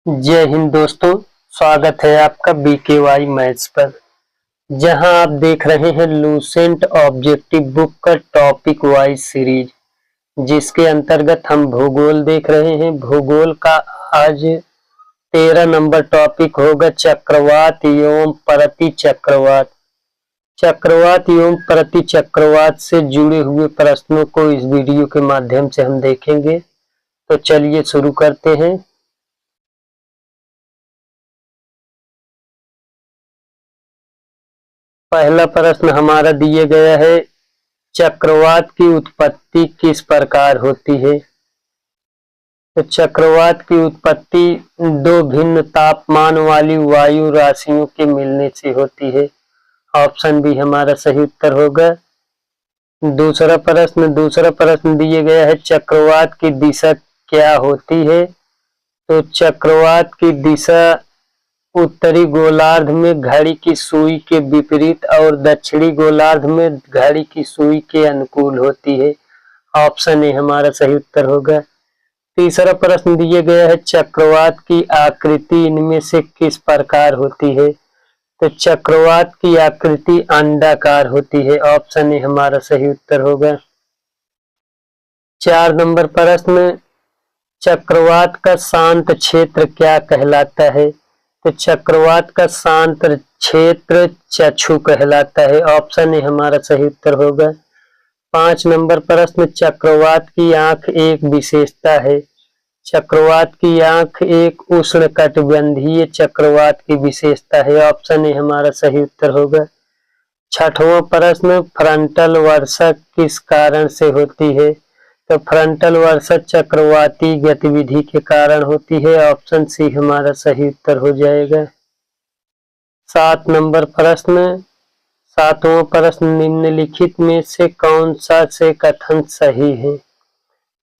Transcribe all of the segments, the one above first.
जय हिंद दोस्तों, स्वागत है आपका BKY मैथ्स पर। जहां आप देख रहे हैं लूसेंट ऑब्जेक्टिव बुक का टॉपिक वाइज सीरीज, जिसके अंतर्गत हम भूगोल देख रहे हैं। भूगोल का आज 13 नंबर टॉपिक होगा चक्रवात एवं प्रतिचक्रवात। चक्रवात एवं प्रतिचक्रवात से जुड़े हुए प्रश्नों को इस वीडियो के माध्यम से हम देखेंगे। तो चलिए शुरू करते हैं। पहला प्रश्न हमारा दिया गया है, चक्रवात की उत्पत्ति किस प्रकार होती है। तो चक्रवात की उत्पत्ति दो भिन्न तापमान वाली वायु राशियों के मिलने से होती है। ऑप्शन बी हमारा सही उत्तर होगा। दूसरा प्रश्न दिया गया है, चक्रवात की दिशा क्या होती है। तो चक्रवात की दिशा उत्तरी गोलार्ध में घड़ी की सुई के विपरीत और दक्षिणी गोलार्ध में घड़ी की सुई के अनुकूल होती है। ऑप्शन ए हमारा सही उत्तर होगा। तीसरा प्रश्न दिया गया है, चक्रवात की आकृति इनमें से किस प्रकार होती है। तो चक्रवात की आकृति अंडाकार होती है। ऑप्शन ए हमारा सही उत्तर होगा। 4 नंबर प्रश्न, चक्रवात का शांत क्षेत्र क्या कहलाता है। तो चक्रवात का शांत क्षेत्र चक्षु कहलाता है। ऑप्शन ए हमारा सही उत्तर होगा। 5 नंबर प्रश्न, चक्रवात की आंख एक विशेषता है। चक्रवात की आंख एक उष्णकटिबंधीय चक्रवात की विशेषता है। ऑप्शन ए हमारा सही उत्तर होगा। 6वां प्रश्न, फ्रंटल वर्षा किस कारण से होती है। तो फ्रंटल वर्षा चक्रवाती गतिविधि के कारण होती है। ऑप्शन सी हमारा सही उत्तर हो जाएगा। 7 नंबर प्रश्न, 7वां प्रश्न, निम्नलिखित में से कौन सा से कथन सही है।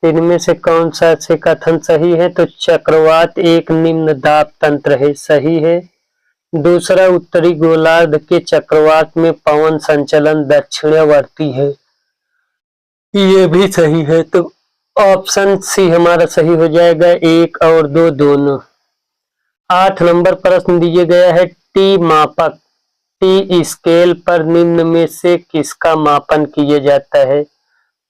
इनमें से कौन सा से कथन सही है। तो चक्रवात एक निम्न दाब तंत्र है, सही है। दूसरा, उत्तरी गोलार्ध के चक्रवात में पवन संचलन दक्षिणावर्ती है, ये भी सही है। तो ऑप्शन सी हमारा सही हो जाएगा, 1 और 2 दोनों। 8 नंबर प्रश्न दिया गया है, टी मापक टी स्केल पर निम्न में से किसका मापन किया जाता है।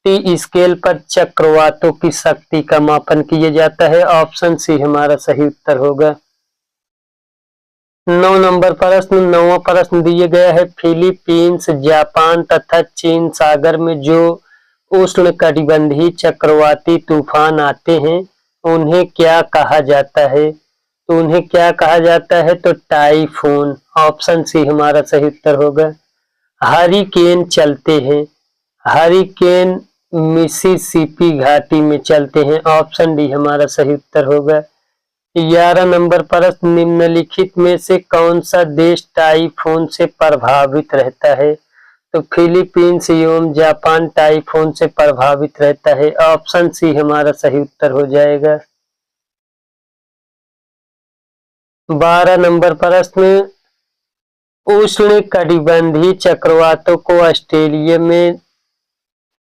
टी स्केल पर चक्रवातों की शक्ति का मापन किया जाता है। ऑप्शन सी हमारा सही उत्तर होगा। 9 नंबर प्रश्न, 9वां प्रश्न दिया गया है, फिलीपींस, जापान तथा चीन सागर में जो उष्णकटिबंधीय चक्रवाती तूफान आते हैं उन्हें क्या कहा जाता है। तो उन्हें क्या कहा जाता है। तो टाइफून। ऑप्शन सी हमारा सही उत्तर होगा। हरिकेन चलते हैं, हरिकेन मिसिसिपी घाटी में चलते हैं। ऑप्शन डी हमारा सही उत्तर होगा। 11 नंबर प्रश्न, निम्नलिखित में से कौन सा देश टाइफून से प्रभावित रहता है। तो फिलीपींस एवं जापान टाइफून से प्रभावित रहता है। ऑप्शन सी हमारा सही उत्तर हो जाएगा। 12 नंबर प्रश्न, उष्णकटिबंधीय चक्रवातों को ऑस्ट्रेलिया में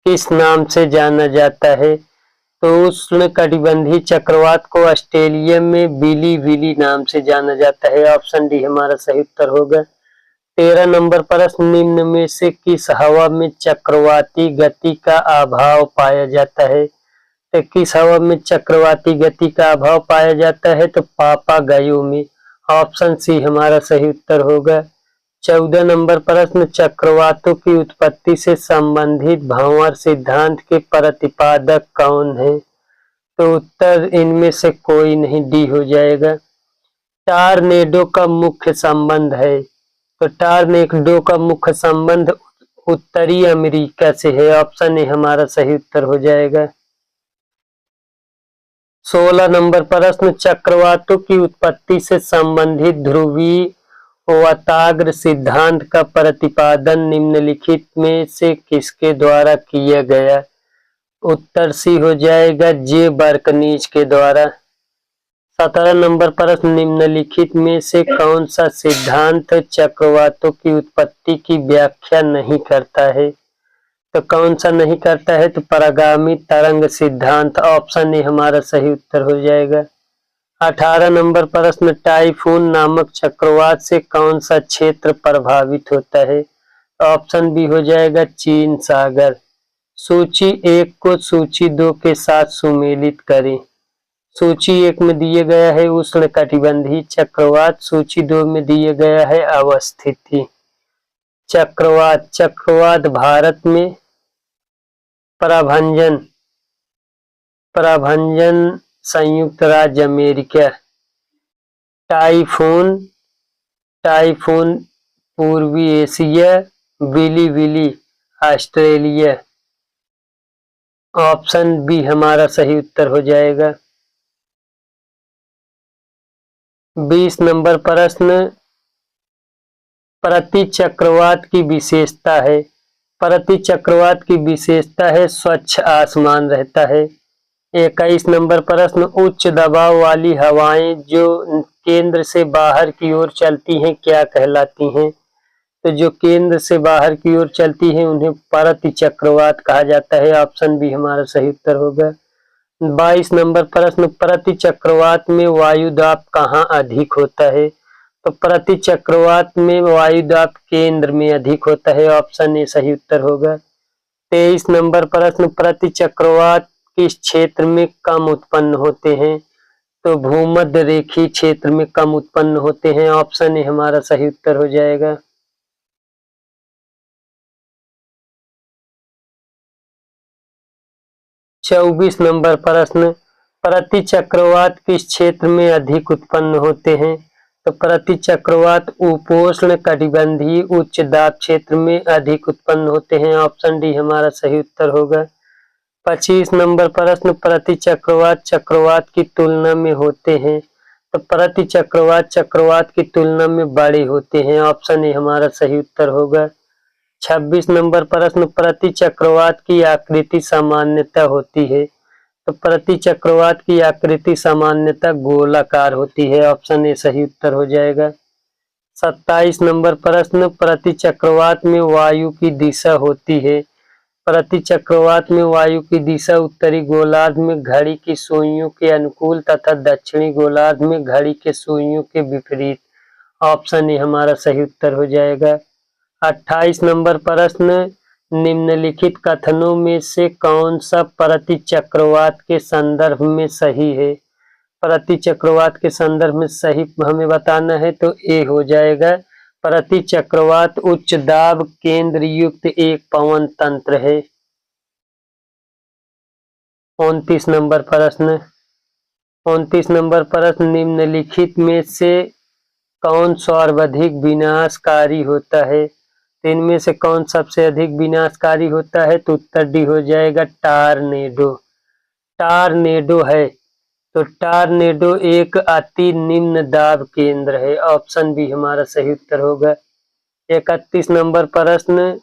किस नाम से जाना जाता है। तो उष्णकटिबंधीय चक्रवात को ऑस्ट्रेलिया में बिली विली नाम से जाना जाता है। ऑप्शन डी हमारा सही उत्तर होगा। 13 नंबर प्रश्न, निम्न में से किस हवा में चक्रवाती गति का अभाव पाया जाता है। तो किस हवा में चक्रवाती गति का अभाव पाया जाता है। तो पापागायो में। ऑप्शन सी हमारा सही उत्तर होगा। 14 नंबर प्रश्न, चक्रवातों की उत्पत्ति से संबंधित भंवर सिद्धांत के प्रतिपादक कौन है। तो उत्तर इनमें से कोई नहीं, डी हो जाएगा। टॉर्नेडो का मुख्य संबंध है। तो टॉर्नेडो का मुख्य संबंध उत्तरी अमेरिका से है। ऑप्शन ए हमारा सही उत्तर हो जाएगा। 16 नंबर प्रश्न, चक्रवातों की उत्पत्ति से संबंधित ध्रुवीय वाताग्र सिद्धांत का प्रतिपादन निम्नलिखित में से किसके द्वारा किया गया। उत्तर सी हो जाएगा, जे बर्कनीज के द्वारा। 17 नंबर प्रश्न, निम्नलिखित में से कौन सा सिद्धांत चक्रवातों की उत्पत्ति की व्याख्या नहीं करता है। तो कौन सा नहीं करता है। तो परागामी तरंग सिद्धांत। ऑप्शन ए हमारा सही उत्तर हो जाएगा। 18 नंबर प्रश्न, टाइफून नामक चक्रवात से कौन सा क्षेत्र प्रभावित होता है? ऑप्शन बी हो जाएगा चीन सागर। सूची 1 को सूची 2 के साथ सुमेलित करें। सूची 1 में दिए गया है उष्णकटिबंधीय चक्रवात, सूची 2 में दिए गया है अवस्थिति चक्रवात। चक्रवात भारत में प्रभंजन संयुक्त राज्य अमेरिका। टाइफून पूर्वी Asia. Willy Australia. Option B हमारा सही उत्तर हो जाएगा। 20 नंबर प्रश्न, प्रति चक्रवात की विशेषता है। प्रति चक्रवात की विशेषता है स्वच्छ आसमान रहता है। 21 नंबर प्रश्न, उच्च दबाव वाली हवाएं जो केंद्र से बाहर की ओर चलती हैं क्या कहलाती हैं? तो जो केंद्र से बाहर की ओर चलती हैं उन्हें प्रति चक्रवात कहा जाता है। ऑप्शन बी हमारा सही उत्तर होगा। 22 नंबर प्रश्न, प्रति चक्रवात में वायु दाब कहाँ अधिक होता है? तो प्रति चक्रवात में वायु दाब केंद्र में अधिक होता है। ऑप्शन ए सही उत्तर होगा। 23 नंबर प्रश्न, प्रति चक्रवात किस क्षेत्र में कम उत्पन्न होते हैं? तो भूमध्य रेखीय क्षेत्र में कम उत्पन्न होते हैं। ऑप्शन ए हमारा सही उत्तर हो जाएगा। 24 नंबर प्रश्न, प्रति चक्रवात किस क्षेत्र में अधिक उत्पन्न होते हैं? तो प्रति चक्रवात उपोष्ण कटिबंधीय उच्च दाब क्षेत्र में अधिक उत्पन्न होते हैं। ऑप्शन डी हमारा सही उत्तर होगा। 25 नंबर प्रश्न, प्रति चक्रवात चक्रवात की तुलना में होते हैं। तो प्रति चक्रवात की तुलना में बड़े होते हैं। ऑप्शन ए हमारा सही उत्तर होगा। 26 नंबर प्रश्न, प्रति चक्रवात की आकृति सामान्यतः होती है। तो प्रति चक्रवात की आकृति सामान्यतः गोलाकार होती है। ऑप्शन ए सही उत्तर हो जाएगा। 27 नंबर प्रश्न, प्रति चक्रवात में वायु की दिशा होती है। प्रति चक्रवात में वायु की दिशा उत्तरी गोलार्ध में घड़ी की सुइयों के अनुकूल तथा दक्षिणी गोलार्ध में घड़ी के सुइयों के विपरीत। ऑप्शन ए हमारा सही उत्तर हो जाएगा। 28 नंबर प्रश्न, निम्नलिखित कथनों में से कौन सा प्रति चक्रवात के संदर्भ में सही है? प्रति चक्रवात के संदर्भ में सही हमें बताना है तो ए हो जाएगा। प्रति चक्रवात उच्च दाब केंद्र युक्त एक पवन तंत्र है। 29 नंबर प्रश्न, निम्नलिखित में से कौन सर्वाधिक विनाशकारी होता है? इनमें से कौन सबसे अधिक विनाशकारी होता है? तो उत्तर डी हो जाएगा टारनेडो है। तो टारनेडो एक अति निम्न दाब केंद्र है। ऑप्शन बी हमारा सही उत्तर होगा। 31 नंबर प्रश्न,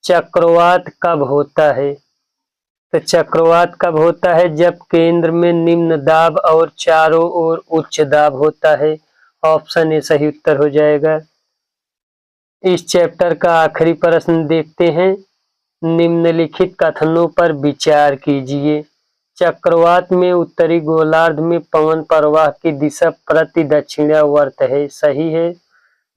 चक्रवात कब होता है? तो चक्रवात कब होता है? जब केंद्र में निम्न दाब और चारों ओर उच्च दाब होता है। ऑप्शन ए सही उत्तर हो जाएगा। इस चैप्टर का आखिरी प्रश्न देखते हैं। निम्नलिखित कथनों पर विचार कीजिए। चक्रवात में उत्तरी गोलार्ध में पवन प्रवाह की दिशा प्रति दक्षिणावर्त है, सही है।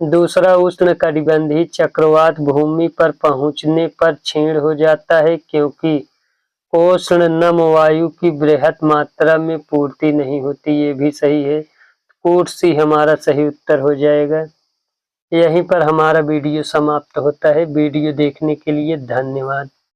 दूसरा, उष्णकटिबंधीय चक्रवात भूमि पर पहुंचने पर क्षीण हो जाता है क्योंकि उष्ण नम वायु की बृहत मात्रा में पूर्ति नहीं होती, ये भी सही है। कोट सी हमारा सही उत्तर हो जाएगा। यहीं पर हमारा वीडियो समाप्त होता है। वीडियो देखने के लिए धन्यवाद।